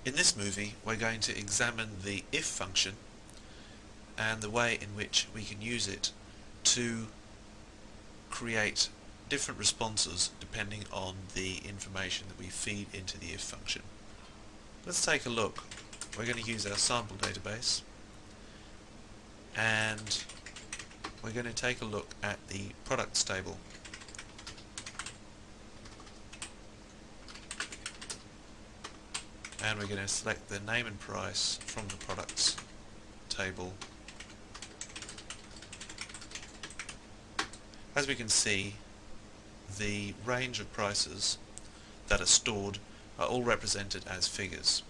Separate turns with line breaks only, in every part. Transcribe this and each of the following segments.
In this movie, we're going to examine the if function and the way in which we can use it to create different responses depending on the information that we feed into the if function. Let's take a look. We're going to use our sample database and we're going to take a look at the products table. And we're going to select the name and price from the products table. As we can see, the range of prices that are stored are all represented as figures.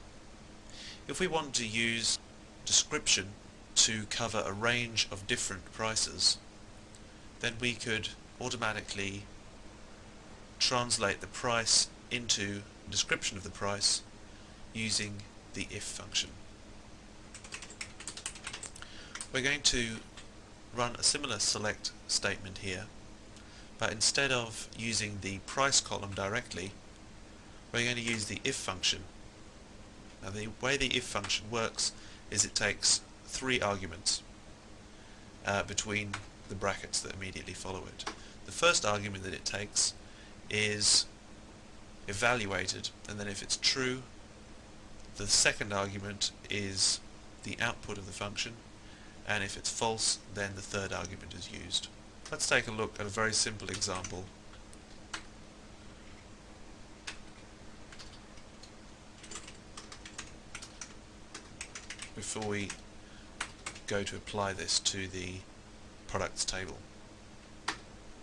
If we want to use description to cover a range of different prices, then we could automatically translate the price into a description of the price using the if function. We're going to run a similar select statement here, but instead of using the price column directly, we're going to use the if function. Now the way the if function works is it takes 3 arguments between the brackets that immediately follow it. The first argument that it takes is evaluated, and then if it's true, the second argument is the output of the function, and if it's false, then the third argument is used. Let's take a look at a very simple example. Before we go to apply this to the products table.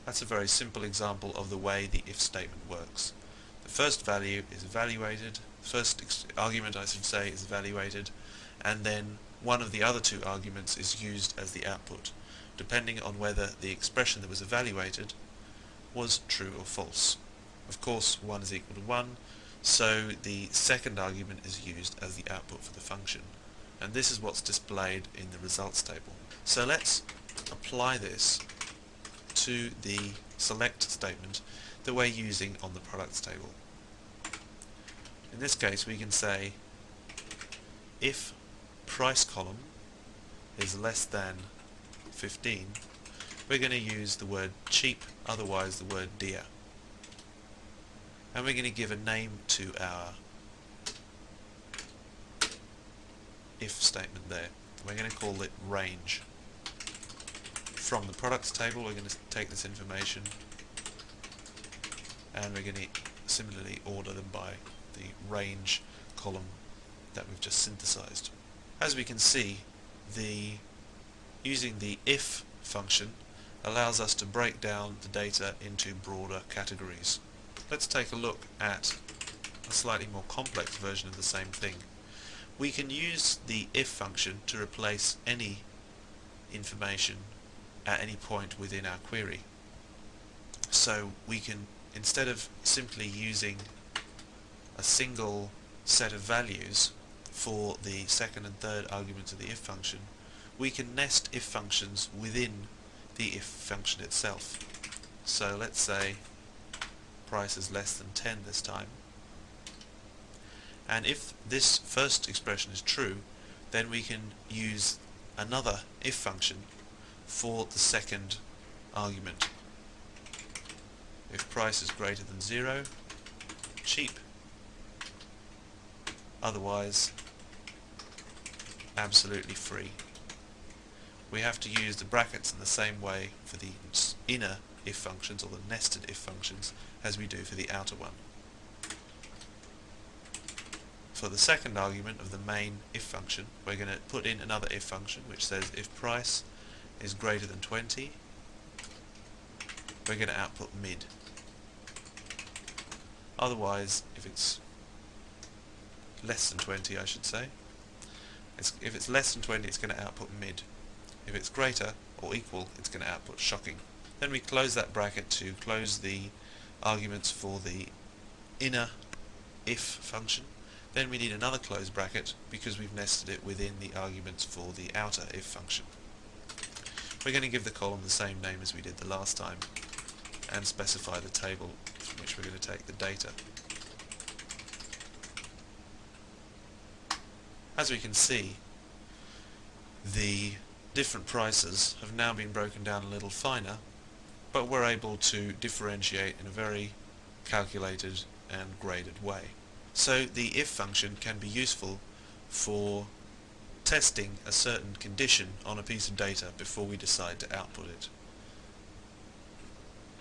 That's a very simple example of the way the if statement works. The first value is evaluated, first argument I should say is evaluated, and then one of the other 2 arguments is used as the output, depending on whether the expression that was evaluated was true or false. Of course, 1 is equal to 1, so the second argument is used as the output for the function. And this is what's displayed in the results table. So let's apply this to the select statement that we're using on the products table. In this case, we can say if price column is less than 15, we're going to use the word cheap, otherwise the word dear. And we're going to give a name to our if statement there. We're going to call it range. From the products table, we're going to take this information and we're going to similarly order them by the range column that we've just synthesized. As we can see, using the if function allows us to break down the data into broader categories. Let's take a look at a slightly more complex version of the same thing. We can use the if function to replace any information at any point within our query. So we can, instead of simply using a single set of values for the second and third arguments of the if function, we can nest if functions within the if function itself. So let's say price is less than 10 this time. And if this first expression is true, then we can use another if function for the second argument. If price is greater than 0, cheap. Otherwise, absolutely free. We have to use the brackets in the same way for the inner if functions, or the nested if functions, as we do for the outer one. For the second argument of the main if function, we're going to put in another if function which says if price is greater than 20, we're going to output mid. Otherwise, if it's less than 20, I should say, if it's less than 20, it's going to output mid. If it's greater or equal, it's going to output shocking. Then we close that bracket to close the arguments for the inner if function. Then we need another close bracket because we've nested it within the arguments for the outer if function. We're going to give the column the same name as we did the last time and specify the table from which we're going to take the data. As we can see, the different prices have now been broken down a little finer, but we're able to differentiate in a very calculated and graded way. So the if function can be useful for testing a certain condition on a piece of data before we decide to output it.